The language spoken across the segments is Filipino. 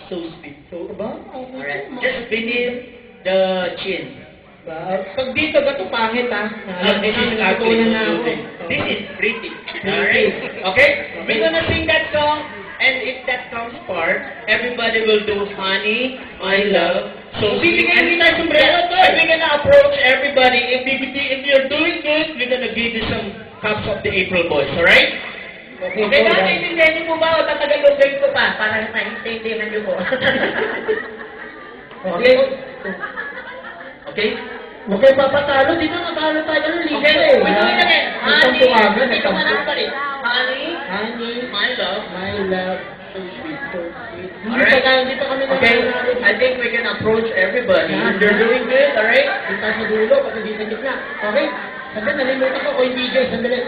so sweet. So, ba? Alright. Just beneath the chin. Pag dito, gato pangit ha. This is ugly. This is pretty. Alright? Okay? We're gonna sing that song, and if that comes part, everybody will do Honey, My Love. So bibigyan kita sombrero to. We're gonna approach everybody. If you're doing good, we're gonna give you some cups of the April Boys. Alright? Okay na? Naiintindihan niyo po ba o tatagalogay ko pa para naiintindihan niyo po? Okay? Okay? Huwag kayo papatalo. Dito natalo tayo ng leader eh. Honey, ito ka na pala. Honey, My Love. My love. So sweet, so sweet. Alright. Hindi pa kami Okay, I think we can approach everybody. You're doing good, alright? Dito sa dulo, pag hindi sa gitna. Okay? Sandali, nalimutan ko. Oy, DJ, sandali.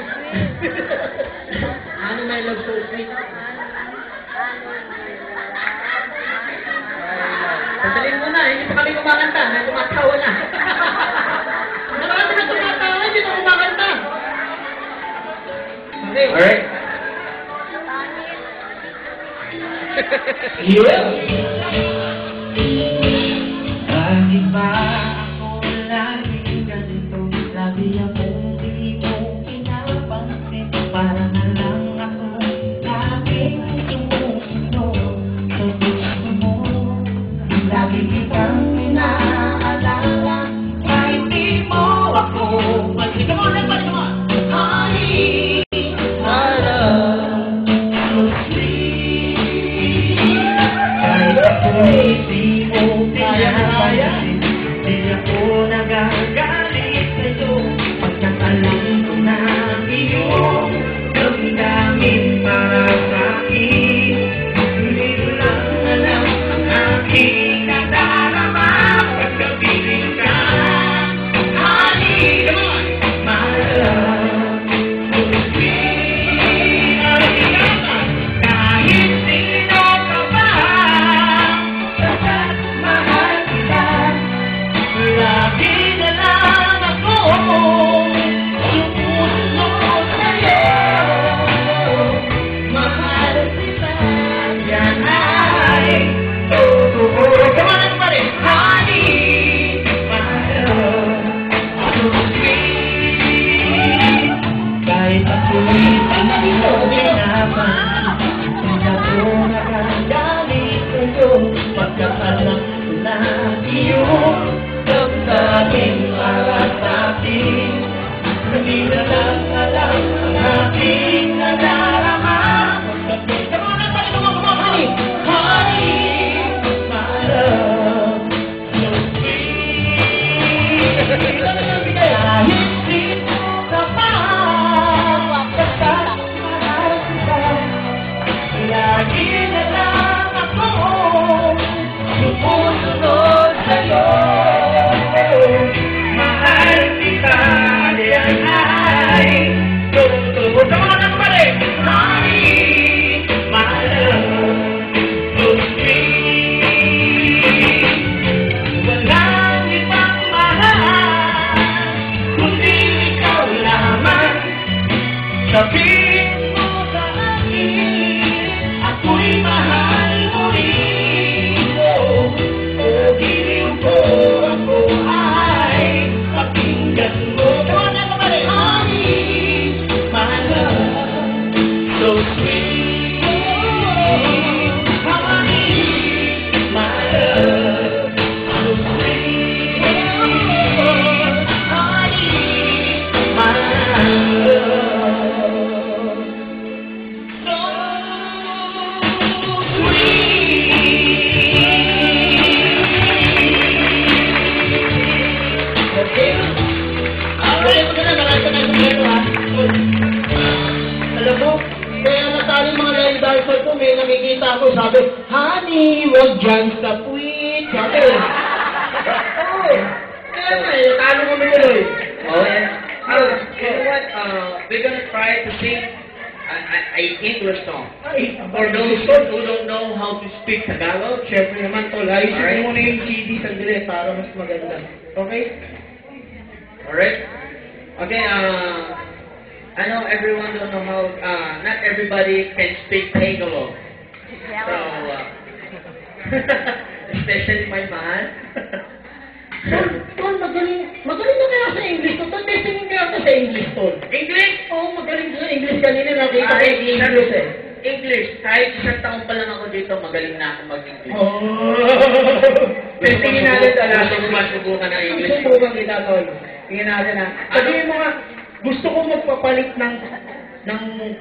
Honey, my love, so sweet. Sandali muna, hindi pa kami kumakanta. May tumatawa na. Marami na tumatawa, hindi na kumakanta. Okay. Alright. Yeah. Bakit ba ako laging ganito? Lagi akong di mo pinapansin. Para na lang ako laging sumusunod sa gusto mo. Lagi kitang inaalala kahit di mo ako pansin. Come on, everybody, come on! Honey, my love, so sweet. Kahit ako'y di mo pinapansin, di ako nagagalit sa'yo. Pagkat alam ko na iyong damdamin para sa'kin. Hindi ko lang alam ang aking nadarama pagkapiling ka. Honey, come on! My love, so sweet. Kahit sino ka ba, sapat mahal kita. Lagi na lang ako sumusunod sa'yo. Mahal kita, yan ay totoo. Come on, everybody! Honey, my love, so sweet. Kahit ako'y hindi mo pinapansin, hindi ako nakagalit sa'yo. Pagkat alam ko na iyong damdamin para sa'kin. Hindi na lang alam ang aking nadarama. Come on, everybody, come on, honey! Honey, my love, so sweet. Kahit sino ka pa, sapat mahal kita. Lagi na lang ako sumusunod sa'yo. Mahal kita, yan ay totoo. Come on, everybody! Honey, my love, so sweet. Walang ibang mahal, kundi ikaw lamang. Sabihin mo sa akin, ako'y mahal mo rin. Giliw ko, ako ay pakinggan mo. Come on, everybody! Honey, my love, so sweet. Honey, my love, so sweet. Honey, my love, so sweet. Alam mo, kaya nasaling mga line-dancer ko, may nakikita ako, sabi, Honey, wag dyan sa puwit. Sabi, oo. Kaya nga, talo ko minuloy. Oh, and you know what? We're gonna try to sing a English song. For those who don't know how to speak Tagalog, Siyempre naman, tol, ayusin Alright. mo muna yung CD sandali para mas maganda. Okay? alright? Okay, I know everyone don't know how, not everybody can speak Tagalog. So, Especially my man. Tol, magaling na kaya sa English. Tol, testingin kaya ako sa English, Tol. English? Oo, magaling sa English. Kanina nakita ko Ay, yung English eh. English. Kahit isang taon pa lang ako dito, magaling na ako mag-English. Testingin natin Wala talaga. akong masubukan ng English. Susubukan kita, Tol. Tingnan natin ha. Sabihin mo nga, gusto ko magpapalit ng 20.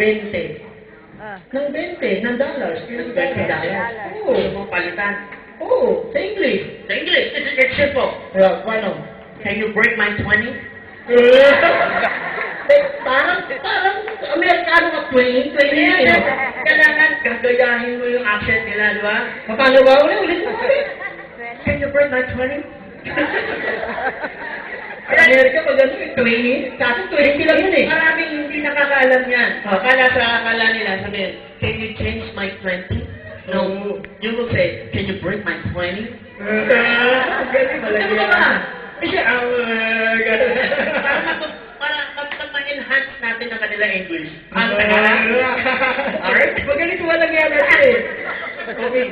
Ng 20, ng dollars. $20. Oo. Gusto mong palitan. Oo, sa English. Sa English, it's simple. Paano? Can you break my 20? Parang Amerikano ka 20 Kailangan, kailangan gagayahin mo yung accent nila, di ba? Paano ba? Ulit mo ulit. Can you break my 20? Sa Amerika pag ano, 20. Sa atin 20 lang yun eh. Maraming hindi nakakaalam yan. Akala nila, sabihin, can you change my 20? No. You will say, can you break my 20? Galing, Ano ba ba? Para ma-enhance natin ang kanila English. Ang tagal. Alright? Magaling walang yan natin eh. Okay.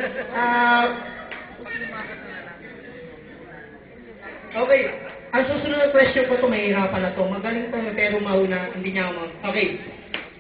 Okay. Ang susunod na question ko to, mahihirapan na to. Magaling to, pero mauna, hindi niya ako Okay.